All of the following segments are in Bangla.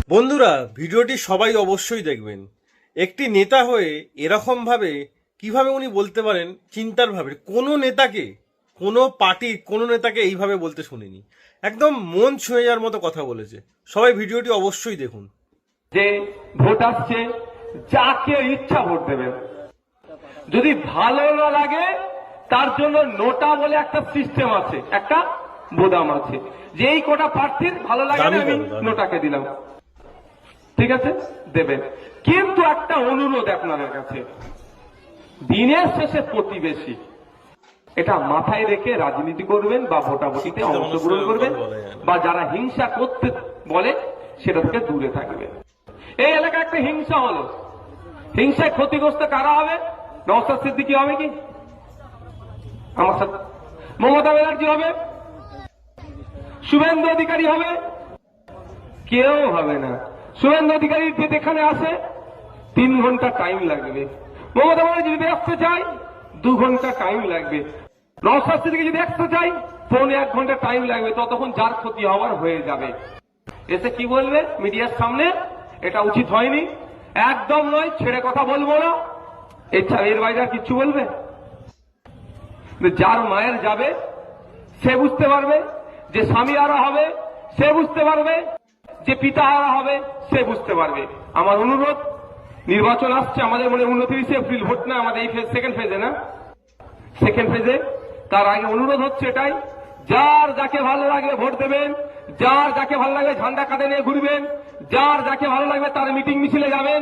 বন্ধুরা, ভিডিওটি সবাই অবশ্যই দেখবেন। একটি নেতা হয়ে এরকম ভাবে কিভাবে উনি বলতে পারেন, চিন্তার ভাবে কোনো নেতাকে, কোনো পার্টির কোনো নেতাকে এইভাবে বলতে শুনিনি। একদম মন ছুঁয়ে যাওয়ার মতো কথা বলেছে। সবাই ভিডিওটি অবশ্যই দেখুন। যে ভোট আসছে, যাকে ইচ্ছা ভোট দেবেন। যদি ভালো না লাগে তার জন্য নোটা বলে একটা সিস্টেম আছে, একটা বোতাম আছে, যে এই কটা প্রার্থীর ভালো লাগে না, আমি নোটাকে দিলাম, ঠিক আছে দেবেন। কিন্তু একটা অনুরোধ আপনাদের কাছে, দিনের শেষে প্রতিবেশী, এটা মাথায় রেখে রাজনীতি করবেন বা ভোটাভুটিতে অংশগ্রহণ করবেন, বা যারা হিংসা করতে বলে সেটা থেকে দূরে থাকবে। এই এলাকায় একটা হিংসা হলো, হিংসায় ক্ষতিগ্রস্ত কারা হবে? নওশাদ সিদ্দিকী হবে কি আমার সাথে? মমতা ব্যানার্জি হবে? শুভেন্দু অধিকারী হবে? কেউ হবে না। শুভেন্দু অধিকারী যদি এখানে আসে 3 ঘন্টা টাইম লাগবে, মমতা ব্যানার্জি যদি আসতে চাই 2 ঘন্টা টাইম লাগবে, নওশাদ সিদ্দিকী যদি আসতে চাই 1.5 ঘন্টা টাইম লাগবে। ততক্ষণ যার ক্ষতি হওয়ার হয়ে যাবে। এসে কি বলবে মিডিয়ার সামনে? এটা উচিত হয়নি, একদম নয়, ছেড়ে কথা বলবো না, এর বাইরে আর কিছু বলবে? যার মায়ের যাবে সে বুঝতে পারবে, যে স্বামী হারা হবে সে বুঝতে পারবে, যে পিতা হারা হবে সে বুঝতে পারবে। আমার অনুরোধ, নির্বাচন আসছে আমাদের, মনে 29 এপ্রিল ভোট না আমাদের, এই সেকেন্ড ফেজে না, সেকেন্ড ফেজে। তার আগে অনুরোধ হচ্ছে এটাই, যার যাকে ভালো লাগবে ভোট দেবেন, যার যাকে ভালো লাগবে ঝান্ডা কাঁধে নিয়ে ঘুরবেন, যার যাকে ভালো লাগবে তার মিটিং মিছিলে যাবেন,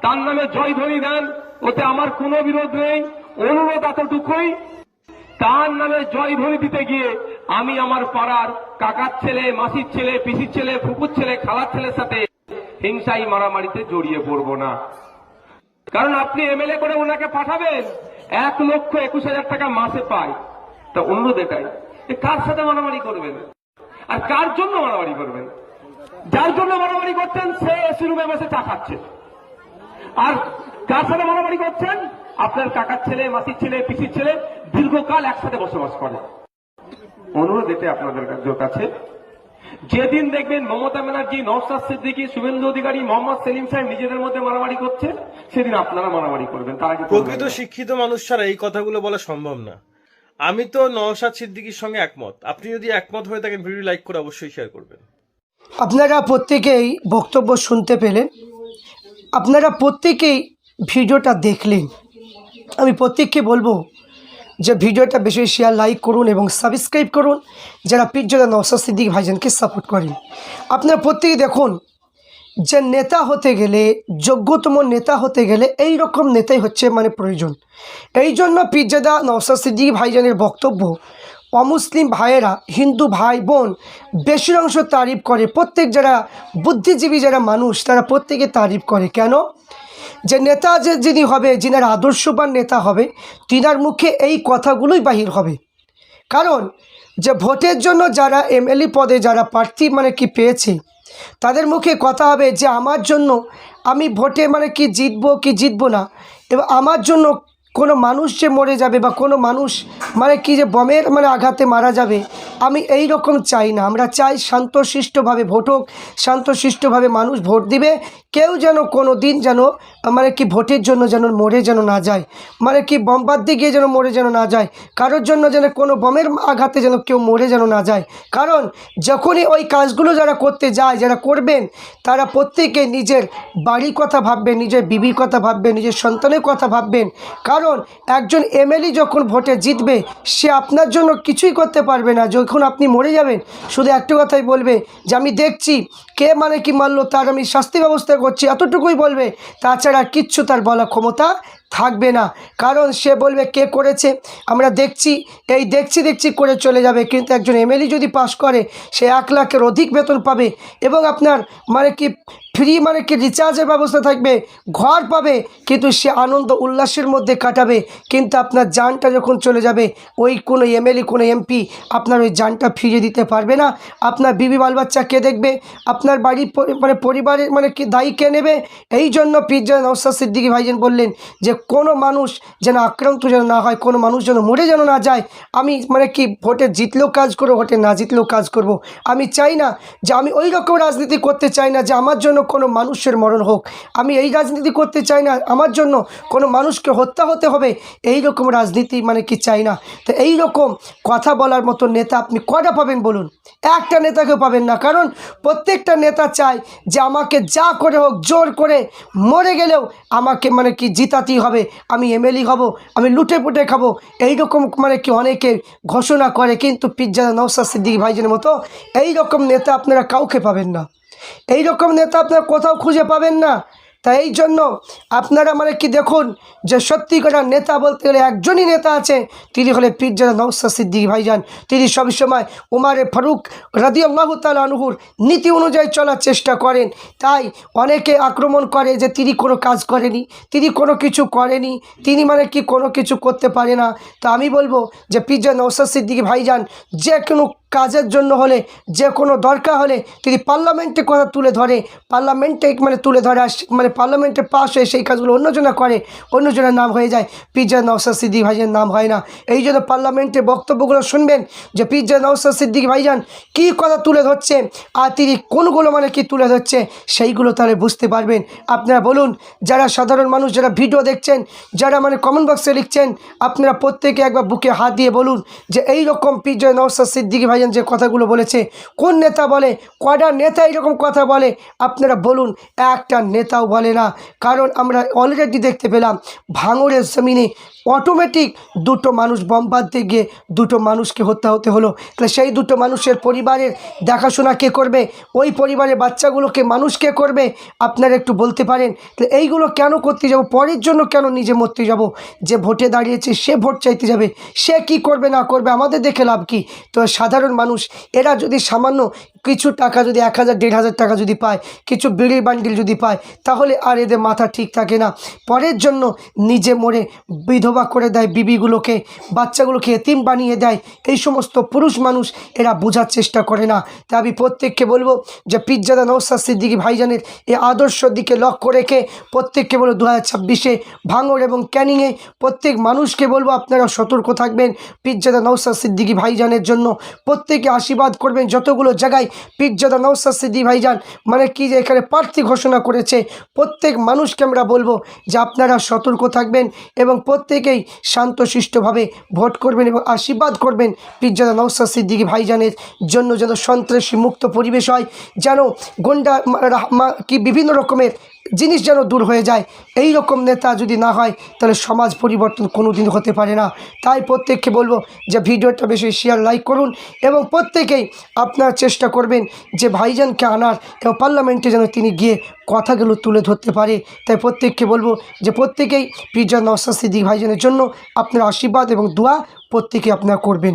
তার নামে জয়ধ্বনি দেন, ওতে আমার কোনো বিরোধ নেই। অনুরোধ এতটুকুই, তার নামে জয়ধ্বনি দিতে গিয়ে আমি আমার পাড়ার কাকার ছেলে, মাসির ছেলে, পিসির ছেলে, ফুপুর ছেলে, খালার ছেলের সাথে হিংসাই মারামারিতে জড়িয়ে পড়বো না। কারণ আপনি এমএলএ করে ওনাকে পাঠাবেন, 1,21,000 টাকা মাসে পায়। তা অনুরোধ এটাই, কার সাথে মারামারি করবেন আর কার জন্য মারামারি করবেন? যার জন্য মারামারি করছেন সে এসি রুমে বসে চা খাচ্ছে, আর কার সাথে মারামারি করছেন? আপনার কাকার ছেলে, মাসির ছেলে, পিসির ছেলে, দীর্ঘকাল একসাথে বসবাস করে। অনুরোধ এটাই আপনাদের কাছে, যেদিন দেখবেন মমতা ব্যানার্জি, নওশাদ সিদ্দিকী, শুভেন্দু অধিকারী, মোহাম্মদ সেলিম সাহেব নিজেদের মধ্যে মারামারি করছে, সেদিন আপনারা মারামারি করবেন। তার আগে প্রকৃত শিক্ষিত মানুষ ছাড়া এই কথাগুলো বলা সম্ভব না। আমি তো নওশাদ সিদ্দিকীর সঙ্গে একমত। আপনি যদি একমত হয়ে থাকেন, ভিডিও লাইক করে অবশ্যই শেয়ার করবেন। আপনারা প্রত্যেকেই বক্তব্য শুনতে পেলেন, আপনারা প্রত্যেকেই ভিডিওটা দেখলেন। আমি প্রত্যেককে বলবো যে ভিডিওটা বেশি শেয়ার, লাইক করুন এবং সাবস্ক্রাইব করুন, যারা পীরজাদা নওশাদ সিদ্দিকী ভাইজানকে সাপোর্ট করেন। আপনারা প্রত্যেকেই দেখুন যে নেতা হতে গেলে, যোগ্যতম নেতা হতে গেলে এই রকম নেতাই হচ্ছে প্রয়োজন। এই জন্য পীরজাদা নওশাদ সিদ্দিকী ভাইজানের বক্তব্য অমুসলিম ভাইয়েরা, হিন্দু ভাই বোন বেশির অংশ তারিফ করে। প্রত্যেক যারা বুদ্ধিজীবী যারা মানুষ তারা প্রত্যেকে তারিফ করে। কেন? যে নেতা যিনি হবে, যিনার আদর্শবান নেতা হবে, তিনার মুখে এই কথাগুলোই বাহির হবে। কারণ যে ভোটের জন্য যারা এমএলএ পদে যারা প্রার্থী পেয়েছে, তাদের মুখে কথা হবে যে আমার জন্য, আমি ভোটে জিতবো কি জিতবো না, এবং আমার জন্য কোনো মানুষ যে মরে যাবে বা কোনো মানুষ যে বমের আঘাতে মারা যাবে, আমি এই রকম চাই না। আমরা চাই শান্তশিষ্টভাবে ভোট হোক, শান্তশিষ্টভাবে মানুষ ভোট দিবে, কেউ যেন কোনো দিন যেন ভোটের জন্য যেন মরে যেন না যায়, বোমবাদ্দি গিয়ে যেন মরে যেন না যায়, কারোর জন্য যেন কোনো বমের আঘাতে যেন কেউ মরে যেন না যায়। কারণ যখনই ওই কাজগুলো যারা করতে যায়, যারা করবেন, তারা প্রত্যেকে নিজের বাড়ির কথা ভাববেন, নিজের বিবির কথা ভাববেন, নিজের সন্তানের কথা ভাববেন। কারণ একজন এমএলএ যখন ভোটে জিতবে, সে আপনার জন্য কিছুই করতে পারবে না। যখন আপনি মরে যাবেন, শুধু একটা কথাই বলবে যে আমি দেখছি কে কি মারলো, তার আমি শাস্তি ব্যবস্থা করছি, এতটুকুই বলবে। তাছাড়া কিচ্ছু তার বলা ক্ষমতা থাকবে না। কারণ সে বলবে কে করেছে, আমরা দেখছি, এই দেখছি করে চলে যাবে। কিন্তু একজন এমএলএ যদি পাস করে, সে 1 লাখের অধিক বেতন পাবে, এবং আপনার ফ্রি রিচার্জের ব্যবস্থা থাকবে, ঘর পাবে, কিন্তু সে আনন্দ উল্লাসের মধ্যে কাটাবে। কিন্তু আপনার জানটা যখন চলে যাবে, ওই কোনো এমএলএ, কোনো এমপি আপনার ওই জানটা ফিরিয়ে দিতে পারবে না। আপনার বিবি বাল বাচ্চা কে দেখবে? আপনার বাড়ির পরিবারের কি দায়ী কে নেবে? এই জন্য পীরজাদা নওশাদ সিদ্দিকী ভাইজান বললেন যে কোনো মানুষ যেন আক্রান্ত যেন না হয়, কোনো মানুষ যেন মরে যেন না যায়। আমি মানে কি ভোটে জিতলেও কাজ করবো, ভোটে না জিতলেও কাজ করব। আমি চাই না যে আমি ওই রকম রাজনীতি করতে চাই না যে আমার জন্য কোনো মানুষের মরণ হোক। আমি এই রাজনীতি করতে চাই না আমার জন্য কোনো মানুষকে হত্যা হতে হবে, এই রকম রাজনীতি মানে কি চাই না। তো এই রকম কথা বলার মতো নেতা আপনি কটা পাবেন বলুন? একটা নেতাকেও পাবেন না। কারণ প্রত্যেকটা নেতা চায় যে আমাকে যা করে হোক, জোর করে মরে গেলেও আমাকে মানে কি জিতাতেই হবে, আমি এমএলএ হব, আমি লুটে পুটে খাবো, এইরকম মানে কি অনেকে ঘোষণা করে। কিন্তু পিজ্জাদা নওশাদ সিদ্দিকী ভাইজানের মতো এই রকম নেতা আপনারা কাউকে পাবেন না, এই রকম নেতা আপনারা কোথাও খুঁজে পাবেন না। তাই এই জন্য আপনারা মানে কি দেখুন যে সত্যিকার নেতা বলতে গেলে একজনই নেতা আছে, তিনি হলেন পিজ্জাদা নওশাদ সিদ্দিকী ভাইজান। তিনি সবসময় উমারে ফারুক রাদিয়াল্লাহু তাআলা আনহুর নীতি অনুযায়ী চলার চেষ্টা করেন। তাই অনেকে আক্রমণ করে যে তিনি কোনো কাজ করেনি, তিনি কোনো কিছু করেনি, তিনি মানে কি কোনো কিছু করতে পারে না। তো আমি বলবো যে পিজ্জাদা নওশাদ সিদ্দিকী ভাইজান যে কোনো কাজের জন্য হলে, যে কোনো দরকার হলে তিনি পার্লামেন্টে কথা তুলে ধরে, পার্লামেন্টে মানে তুলে ধরে, আর মানে পার্লামেন্টে পাশ হয়ে সেই কাজগুলো অন্যজনা করে, অন্যজনের নাম হয়ে যায়, পিজ্জাদা নওশাদ সিদ্দিকী ভাইজানের নাম হয় না। এই জন্য পার্লামেন্টে বক্তব্যগুলো শুনবেন যে পিজ্জাদা নওশাদ সিদ্দিকী ভাইজান কী কথা তুলে ধরছে আর তিনি কোনগুলো মানে কি তুলে ধরছে, সেইগুলো তাহলে বুঝতে পারবেন। আপনারা বলুন, যারা সাধারণ মানুষ যারা ভিডিও দেখছেন, যারা মানে কমেন্ট বক্সে লিখছেন, আপনারা প্রত্যেকে একবার বুকে হাত দিয়ে বলুন যে এই রকম পিজ্জাদা নওশাদ সিদ্দিকী ভাইজান যে কথাগুলো বলেছে, কোন নেতা বলে, কয়টা নেতা এরকম কথা বলে? আপনারা বলুন, একটা নেতাও বলে না। কারণ আমরা অলরেডি দেখতে পেলাম ভাঙড়ের জমিনে অটোমেটিক দুটো মানুষ বম বাঁধতে গিয়ে দুটো মানুষকে হত্যা হতে হলো। তাহলে সেই দুটো মানুষের পরিবারের দেখাশোনা কে করবে? ওই পরিবারের বাচ্চাগুলোকে মানুষ কে করবে? আপনারা একটু বলতে পারেন। তাহলে এইগুলো কেন করতে যাব? পরের জন্য কেন নিজে মরতে যাব? যে ভোটে দাঁড়িয়েছে সে ভোট চাইতে যাবে, সে কি করবে না করবে আমাদের দেখে লাভ কি? তো সাধারণ মানুষ এরা যদি সামান্য কিছু টাকা, যদি 1000 1500 টাকা যদি পায়, কিছু বিড়ির বান্ডিল যদি পায়, তাহলে আর এদের মাথা ঠিক থাকে না। পরের জন্য নিজে মরে বিধবা করে দেয় বিবিগুলোকে, বাচ্চাগুলোকে এতিম বানিয়ে দেয়। এই সমস্ত পুরুষ মানুষ এরা বোঝার চেষ্টা করে না। তাই আমি প্রত্যেককে বলবো যে পিজ্জাদা নওশাদ সিদ্দিকী ভাইজানের এই আদর্শের দিকে লক্ষ্য রেখে প্রত্যেককে বলবো 2026-এ ভাঙড় এবং ক্যানিংয়ে প্রত্যেক মানুষকে বলবো আপনারা সতর্ক থাকবেন পিজ্জাদা নওশাদ সিদ্দিকী ভাইজানের জন্য। প্রত্যেকে আশীর্বাদ করবেন। যতগুলো জায়গায় পিজ্জাদা নওশাদ সিদ্দিকী ভাইজান মানে কি যে এখানে প্রার্থী ঘোষণা করেছে, প্রত্যেক মানুষকে আমরা বলবো যে আপনারা সতর্ক থাকবেন এবং প্রত্যেকেই শান্তশিষ্টভাবে ভোট করবেন এবং আশীর্বাদ করবেন পিজ্জাদা নওশাদ সিদ্দিকী ভাইজানের জন্য, যেন সন্ত্রাসী মুক্ত পরিবেশ হয়, যেন গুন্ডা কি বিভিন্ন রকমের জিনিস যেন দূর হয়ে যায়। এই রকম নেতা যদি না হয় তাহলে সমাজ পরিবর্তন কোনো দিন হতে পারে না। তাই প্রত্যেককে বলবো যে ভিডিওটা বেশি শেয়ার লাইক করুন এবং প্রত্যেকেই আপনার চেষ্টা করবেন যে ভাইজানকে আনার এবং পার্লামেন্টে যেন তিনি গিয়ে কথাগুলো তুলে ধরতে পারে। তাই প্রত্যেককে বলবো যে প্রত্যেকেই পিজ্জাদা নওশাদ সিদ্দিকী ভাইজানের জন্য আপনার আশীর্বাদ এবং দোয়া প্রত্যেকে আপনারা করবেন।